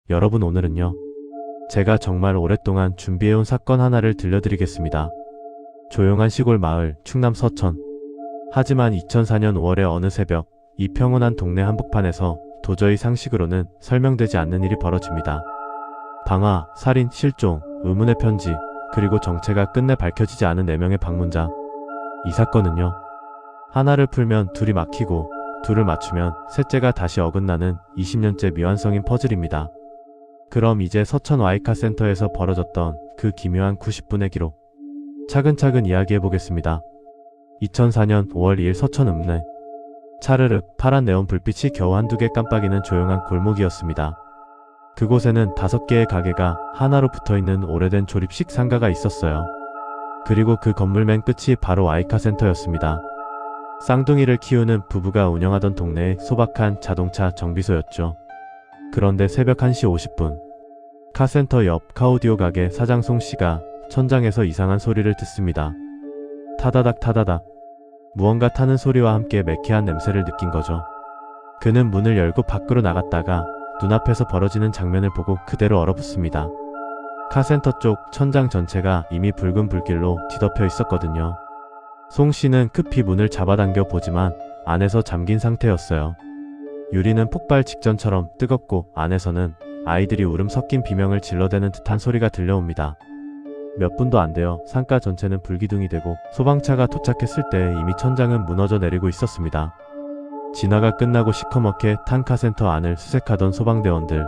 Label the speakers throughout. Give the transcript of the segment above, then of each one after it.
Speaker 1: 여러분, 오늘은요, 제가 정말 오랫동안 준비해온 사건 하나를 들려드리겠습니다. 조용한 시골 마을, 충남 서천. 하지만 2004년 5월의 어느 새벽, 이 평온한 동네 한복판에서 도저히 상식으로는 설명되지 않는 일이 벌어집니다. 방화, 살인, 실종, 의문의 편지, 그리고 정체가 끝내 밝혀지지 않은 4명의 방문자. 이 사건은요, 하나를 풀면 둘이 막히고 둘을 맞추면 셋째가 다시 어긋나는 20년째 미완성인 퍼즐입니다. 그럼 이제 서천 Y카 센터에서 벌어졌던 그 기묘한 90분의 기록, 차근차근 이야기해보겠습니다. 2004년 5월 2일 서천 읍내. 차르륵 파란 네온 불빛이 겨우 한두 개 깜빡이는 조용한 골목이었습니다. 그곳에는 5개의 가게가 하나로 붙어있는 오래된 조립식 상가가 있었어요. 그리고 그 건물 맨 끝이 바로 Y카 센터였습니다. 쌍둥이를 키우는 부부가 운영하던 동네의 소박한 자동차 정비소였죠. 그런데 새벽 1시 50분, 카센터 옆 카오디오 가게 사장 송씨가 천장에서 이상한 소리를 듣습니다. 타다닥 타다닥. 무언가 타는 소리와 함께 매캐한 냄새를 느낀 거죠. 그는 문을 열고 밖으로 나갔다가 눈앞에서 벌어지는 장면을 보고 그대로 얼어붙습니다. 카센터 쪽 천장 전체가 이미 붉은 불길로 뒤덮여 있었거든요. 송씨는 급히 문을 잡아당겨 보지만 안에서 잠긴 상태였어요. 유리는 폭발 직전처럼 뜨겁고 안에서는 아이들이 울음 섞인 비명을 질러대는 듯한 소리가 들려옵니다. 몇 분도 안 되어 상가 전체는 불기둥이 되고 소방차가 도착했을 때 이미 천장은 무너져 내리고 있었습니다. 진화가 끝나고 시커멓게 탄 카센터 안을 수색하던 소방대원들.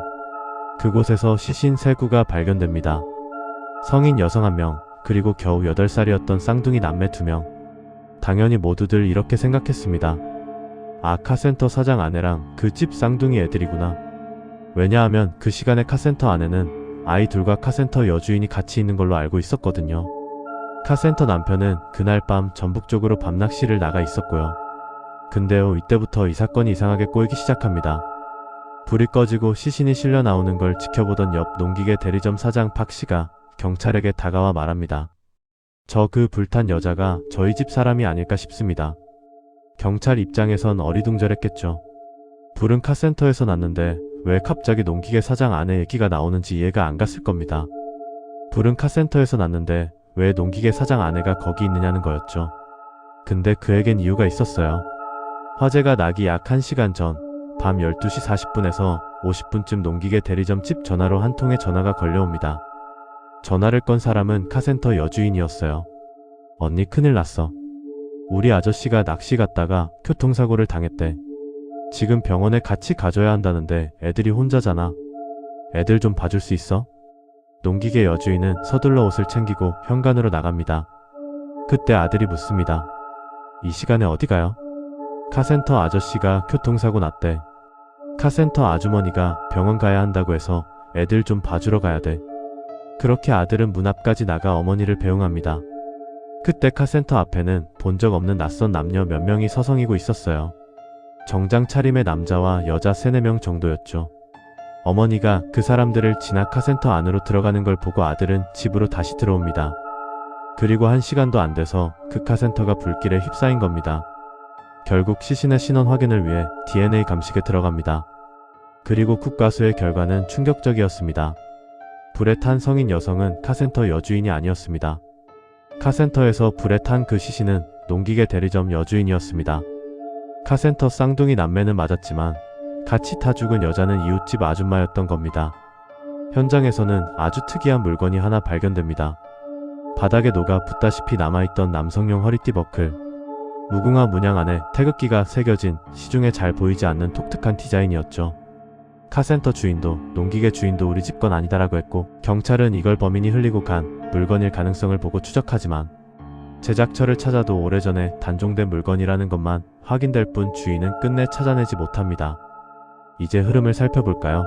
Speaker 1: 그곳에서 시신 3구가 발견됩니다. 성인 여성 1명, 그리고 겨우 8살이었던 쌍둥이 남매 2명. 당연히 모두들 이렇게 생각했습니다. 아, 카센터 사장 아내랑 그 집 쌍둥이 애들이구나. 왜냐하면 그 시간에 카센터 안에는 아이 둘과 카센터 여주인이 같이 있는 걸로 알고 있었거든요. 카센터 남편은 그날 밤 전북 쪽으로 밤낚시를 나가 있었고요. 근데요, 이때부터 이 사건이 이상하게 꼬이기 시작합니다. 불이 꺼지고 시신이 실려 나오는 걸 지켜보던 옆 농기계 대리점 사장 박씨가 경찰에게 다가와 말합니다. 저 그 불탄 여자가 저희 집 사람이 아닐까 싶습니다. 경찰 입장에선 어리둥절했겠죠. 불은 카센터에서 났는데 왜 갑자기 농기계 사장 아내 얘기가 나오는지 이해가 안 갔을 겁니다. 불은 카센터에서 났는데 왜 농기계 사장 아내가 거기 있느냐는 거였죠. 근데 그에겐 이유가 있었어요. 화재가 나기 약 1시간 전, 밤 12시 40분에서 50분쯤 농기계 대리점 집 전화로 한 통의 전화가 걸려옵니다. 전화를 건 사람은 카센터 여주인이었어요. 언니, 큰일 났어. 우리 아저씨가 낚시 갔다가 교통사고를 당했대. 지금 병원에 같이 가줘야 한다는데 애들이 혼자잖아. 애들 좀 봐줄 수 있어? 농기계 여주인은 서둘러 옷을 챙기고 현관으로 나갑니다. 그때 아들이 묻습니다. 이 시간에 어디 가요? 카센터 아저씨가 교통사고 났대. 카센터 아주머니가 병원 가야 한다고 해서 애들 좀 봐주러 가야 돼. 그렇게 아들은 문 앞까지 나가 어머니를 배웅합니다. 그때 카센터 앞에는 본 적 없는 낯선 남녀 몇 명이 서성이고 있었어요. 정장 차림의 남자와 여자 3-4명 정도였죠. 어머니가 그 사람들을 지나 카센터 안으로 들어가는 걸 보고 아들은 집으로 다시 들어옵니다. 그리고 1시간도 안 돼서 그 카센터가 불길에 휩싸인 겁니다. 결국 시신의 신원 확인을 위해 DNA 감식에 들어갑니다. 그리고 국과수의 결과는 충격적이었습니다. 불에 탄 성인 여성은 카센터 여주인이 아니었습니다. 카센터에서 불에 탄 그 시신은 농기계 대리점 여주인이었습니다. 카센터 쌍둥이 남매는 맞았지만 같이 타 죽은 여자는 이웃집 아줌마였던 겁니다. 현장에서는 아주 특이한 물건이 하나 발견됩니다. 바닥에 녹아 붙다시피 남아있던 남성용 허리띠 버클. 무궁화 문양 안에 태극기가 새겨진 시중에 잘 보이지 않는 독특한 디자인이었죠. 카센터 주인도 농기계 주인도 우리 집 건 아니다라고 했고, 경찰은 이걸 범인이 흘리고 간 물건일 가능성을 보고 추적하지만 제작처를 찾아도 오래전에 단종된 물건이라는 것만 확인될 뿐 주인은 끝내 찾아내지 못합니다. 이제 흐름을 살펴볼까요?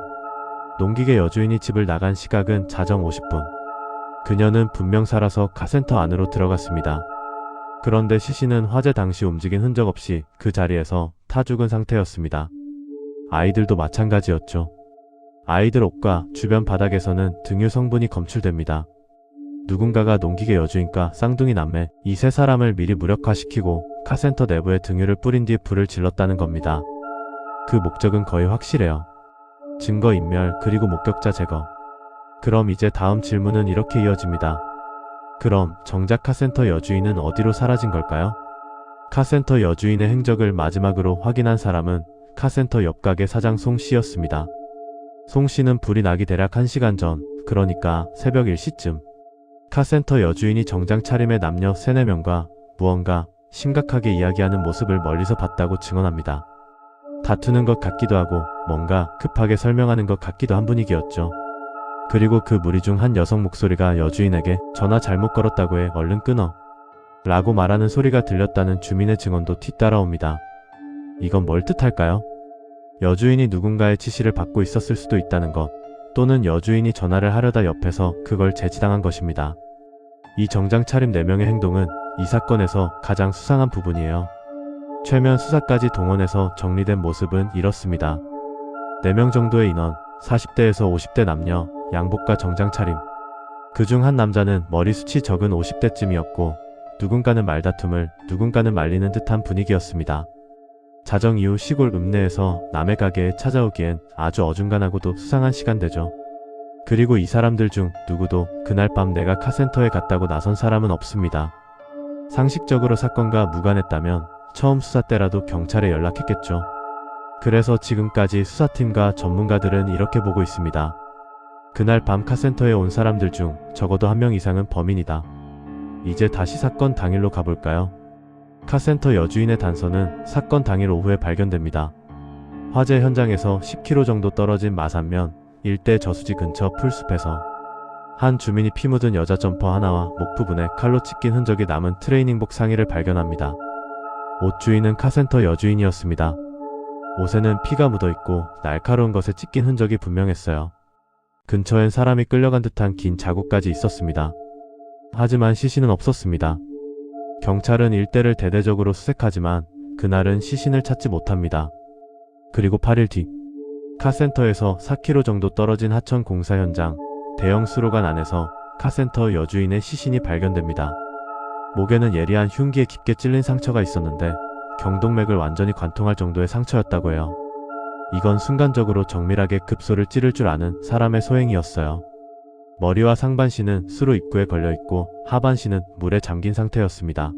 Speaker 1: 농기계 여주인이 집을 나간 시각은 자정 50분. 그녀는 분명 살아서 카센터 안으로 들어갔습니다. 그런데 시신은 화재 당시 움직인 흔적 없이 그 자리에서 타 죽은 상태였습니다. 아이들도 마찬가지였죠. 아이들 옷과 주변 바닥에서는 등유 성분이 검출됩니다. 누군가가 농기계 여주인과 쌍둥이 남매 이 3사람을 미리 무력화시키고 카센터 내부에 등유를 뿌린 뒤 불을 질렀다는 겁니다. 그 목적은 거의 확실해요. 증거인멸 그리고 목격자 제거. 그럼 이제 다음 질문은 이렇게 이어집니다. 그럼 정작 카센터 여주인은 어디로 사라진 걸까요? 카센터 여주인의 행적을 마지막으로 확인한 사람은 카센터 옆 가게 사장 송 씨였습니다. 송 씨는 불이 나기 대략 1시간 전, 그러니까 새벽 1시쯤 카센터 여주인이 정장 차림의 남녀 3-4명과 무언가 심각하게 이야기하는 모습을 멀리서 봤다고 증언합니다. 다투는 것 같기도 하고 뭔가 급하게 설명하는 것 같기도 한 분위기였죠. 그리고 그 무리 중 한 여성 목소리가 여주인에게 전화 잘못 걸었다고 해 얼른 끊어 라고 말하는 소리가 들렸다는 주민의 증언도 뒤따라옵니다. 이건 뭘 뜻할까요? 여주인이 누군가의 지시를 받고 있었을 수도 있다는 것, 또는 여주인이 전화를 하려다 옆에서 그걸 제지당한 것입니다. 이 정장 차림 4명의 행동은 이 사건에서 가장 수상한 부분이에요. 최면 수사까지 동원해서 정리된 모습은 이렇습니다. 4명 정도의 인원, 40대에서 50대 남녀, 양복과 정장 차림. 그중 한 남자는 머리숱이 적은 50대쯤이었고 누군가는 말다툼을, 누군가는 말리는 듯한 분위기였습니다. 자정 이후 시골 읍내에서 남의 가게에 찾아오기엔 아주 어중간하고도 수상한 시간대죠. 그리고 이 사람들 중 누구도 그날 밤 내가 카센터에 갔다고 나선 사람은 없습니다. 상식적으로 사건과 무관했다면 처음 수사 때라도 경찰에 연락했겠죠. 그래서 지금까지 수사팀과 전문가들은 이렇게 보고 있습니다. 그날 밤 카센터에 온 사람들 중 적어도 1명 이상은 범인이다. 이제 다시 사건 당일로 가볼까요? 카센터 여주인의 단서는 사건 당일 오후에 발견됩니다. 화재 현장에서 10km 정도 떨어진 마산면 일대 저수지 근처 풀숲에서 한 주민이 피 묻은 여자 점퍼 하나와 목 부분에 칼로 찢긴 흔적이 남은 트레이닝복 상의를 발견합니다. 옷 주인은 카센터 여주인이었습니다. 옷에는 피가 묻어있고 날카로운 것에 찢긴 흔적이 분명했어요. 근처엔 사람이 끌려간 듯한 긴 자국까지 있었습니다. 하지만 시신은 없었습니다. 경찰은 일대를 대대적으로 수색하지만 그날은 시신을 찾지 못합니다. 그리고 8일 뒤 카센터에서 4km 정도 떨어진 하천 공사 현장 대형 수로관 안에서 카센터 여주인의 시신이 발견됩니다. 목에는 예리한 흉기에 깊게 찔린 상처가 있었는데 경동맥을 완전히 관통할 정도의 상처였다고 해요. 이건 순간적으로 정밀하게 급소를 찌를 줄 아는 사람의 소행이었어요. 머리와 상반신은 수로 입구에 걸려있고 하반신은 물에 잠긴 상태였습니다.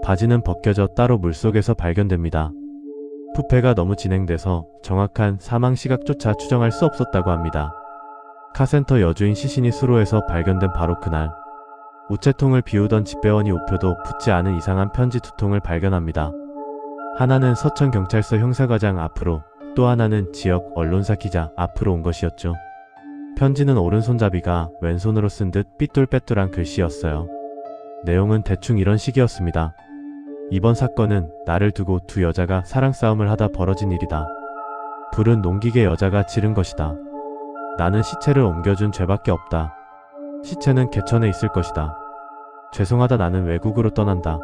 Speaker 1: 바지는 벗겨져 따로 물속에서 발견됩니다. 부패가 너무 진행돼서 정확한 사망 시각조차 추정할 수 없었다고 합니다. 카센터 여주인 시신이 수로에서 발견된 바로 그날, 우체통을 비우던 집배원이 우표도 붙지 않은 이상한 편지 2통을 발견합니다. 하나는 서천경찰서 형사과장 앞으로, 또 하나는 지역 언론사 기자 앞으로 온 것이었죠. 편지는 오른손잡이가 왼손으로 쓴 듯 삐뚤빼뚤한 글씨였어요. 내용은 대충 이런 식이었습니다. 이번 사건은 나를 두고 두 여자가 사랑 싸움을 하다 벌어진 일이다. 불은 농기계 여자가 지른 것이다. 나는 시체를 옮겨준 죄밖에 없다. 시체는 개천에 있을 것이다. 죄송하다, 나는 외국으로 떠난다.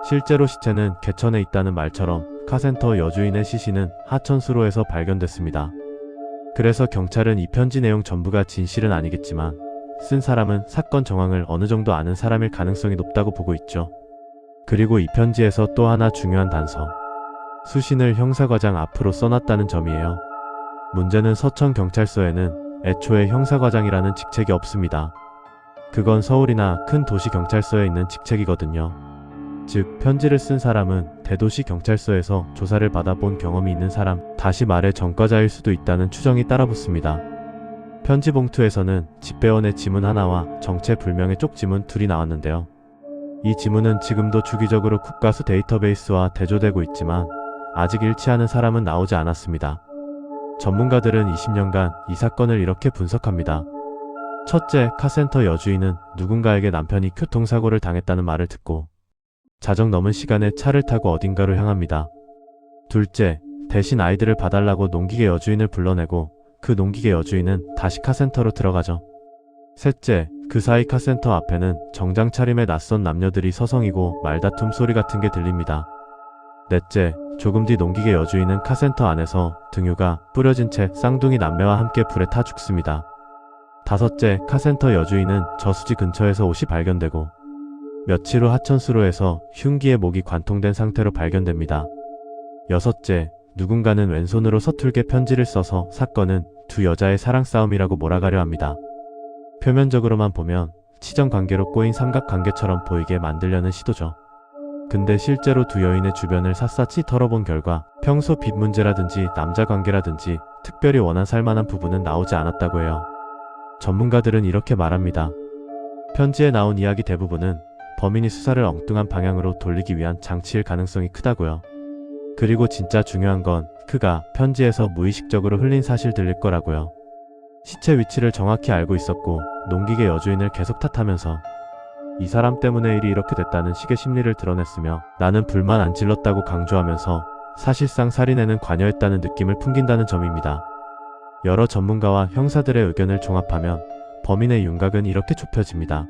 Speaker 1: 실제로 시체는 개천에 있다는 말처럼 카센터 여주인의 시신은 하천수로에서 발견됐습니다. 그래서 경찰은 이 편지 내용 전부가 진실은 아니겠지만 쓴 사람은 사건 정황을 어느 정도 아는 사람일 가능성이 높다고 보고 있죠. 그리고 이 편지에서 또 하나 중요한 단서, 수신을 형사과장 앞으로 써놨다는 점이에요. 문제는 서천경찰서에는 애초에 형사과장이라는 직책이 없습니다. 그건 서울이나 큰 도시 경찰서에 있는 직책이거든요. 즉 편지를 쓴 사람은 대도시 경찰서에서 조사를 받아본 경험이 있는 사람, 다시 말해 전과자일 수도 있다는 추정이 따라붙습니다. 편지 봉투에서는 집배원의 지문 하나와 정체불명의 쪽지문 2이 나왔는데요. 이 지문은 지금도 주기적으로 국가수 데이터베이스와 대조되고 있지만 아직 일치하는 사람은 나오지 않았습니다. 전문가들은 20년간 이 사건을 이렇게 분석합니다. 첫째, 카센터 여주인은 누군가에게 남편이 교통사고를 당했다는 말을 듣고 자정 넘은 시간에 차를 타고 어딘가로 향합니다. 둘째, 대신 아이들을 봐달라고 농기계 여주인을 불러내고 그 농기계 여주인은 다시 카센터로 들어가죠. 셋째, 그 사이 카센터 앞에는 정장 차림의 낯선 남녀들이 서성이고 말다툼 소리 같은 게 들립니다. 넷째, 조금 뒤 농기계 여주인은 카센터 안에서 등유가 뿌려진 채 쌍둥이 남매와 함께 불에 타 죽습니다. 다섯째, 카센터 여주인은 저수지 근처에서 옷이 발견되고 며칠 후 하천수로에서 흉기에 목이 관통된 상태로 발견됩니다. 여섯째, 누군가는 왼손으로 서툴게 편지를 써서 사건은 두 여자의 사랑 싸움이라고 몰아가려 합니다. 표면적으로만 보면 치정 관계로 꼬인 삼각관계처럼 보이게 만들려는 시도죠. 근데 실제로 두 여인의 주변을 샅샅이 털어본 결과 평소 빚 문제라든지 남자 관계라든지 특별히 원한 살만한 부분은 나오지 않았다고 해요. 전문가들은 이렇게 말합니다. 편지에 나온 이야기 대부분은 범인이 수사를 엉뚱한 방향으로 돌리기 위한 장치일 가능성이 크다고요. 그리고 진짜 중요한 건 그가 편지에서 무의식적으로 흘린 사실들일 거라고요. 시체 위치를 정확히 알고 있었고 농기계 여주인을 계속 탓하면서 이 사람 때문에 일이 이렇게 됐다는 식의 심리를 드러냈으며 나는 불만 안 질렀다고 강조하면서 사실상 살인에는 관여했다는 느낌을 풍긴다는 점입니다. 여러 전문가와 형사들의 의견을 종합하면 범인의 윤곽은 이렇게 좁혀집니다.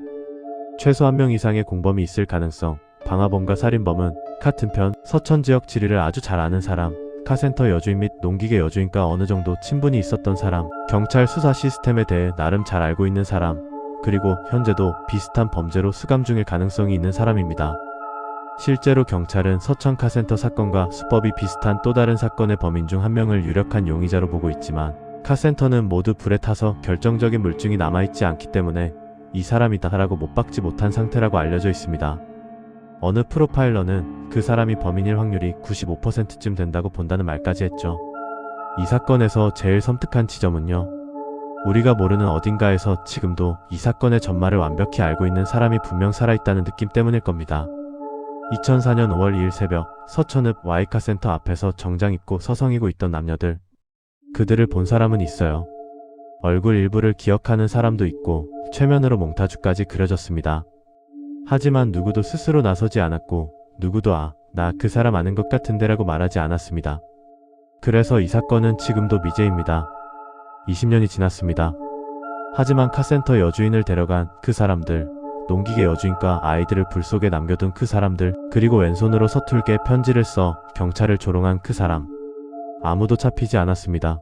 Speaker 1: 최소 한 명 이상의 공범이 있을 가능성, 방화범과 살인범은 같은 편, 서천 지역 지리를 아주 잘 아는 사람, 카센터 여주인 및 농기계 여주인과 어느 정도 친분이 있었던 사람, 경찰 수사 시스템에 대해 나름 잘 알고 있는 사람, 그리고 현재도 비슷한 범죄로 수감 중일 가능성이 있는 사람입니다. 실제로 경찰은 서천 카센터 사건과 수법이 비슷한 또 다른 사건의 범인 중 한 명을 유력한 용의자로 보고 있지만 카센터는 모두 불에 타서 결정적인 물증이 남아있지 않기 때문에 이 사람이다 라고 못 박지 못한 상태라고 알려져 있습니다. 어느 프로파일러는 그 사람이 범인일 확률이 95%쯤 된다고 본다는 말까지 했죠. 이 사건에서 제일 섬뜩한 지점은요. 우리가 모르는 어딘가에서 지금도 이 사건의 전말을 완벽히 알고 있는 사람이 분명 살아있다는 느낌 때문일 겁니다. 2004년 5월 2일 새벽 서천읍 Y카센터 앞에서 정장 입고 서성이고 있던 남녀들. 그들을 본 사람은 있어요. 얼굴 일부를 기억하는 사람도 있고 최면으로 몽타주까지 그려졌습니다. 하지만 누구도 스스로 나서지 않았고 누구도 나 그 사람 아는 것 같은데 라고 말하지 않았습니다. 그래서 이 사건은 지금도 미제입니다. 20년이 지났습니다. 하지만 카센터 여주인을 데려간 그 사람들, 농기계 여주인과 아이들을 불 속에 남겨둔 그 사람들, 그리고 왼손으로 서툴게 편지를 써 경찰을 조롱한 그 사람. 아무도 잡히지 않았습니다.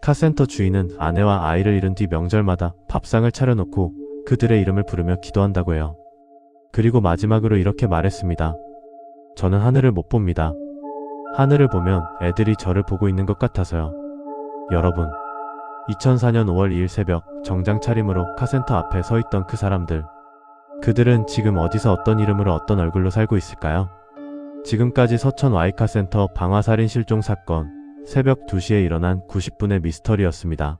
Speaker 1: 카센터 주인은 아내와 아이를 잃은 뒤 명절마다 밥상을 차려놓고 그들의 이름을 부르며 기도한다고 해요. 그리고 마지막으로 이렇게 말했습니다. 저는 하늘을 못 봅니다. 하늘을 보면 애들이 저를 보고 있는 것 같아서요. 여러분, 2004년 5월 2일 새벽 정장 차림으로 카센터 앞에 서 있던 그 사람들. 그들은 지금 어디서 어떤 이름으로 어떤 얼굴로 살고 있을까요? 지금까지 서천 Y카센터 방화살인 실종 사건, 새벽 2시에 일어난 90분의 미스터리였습니다.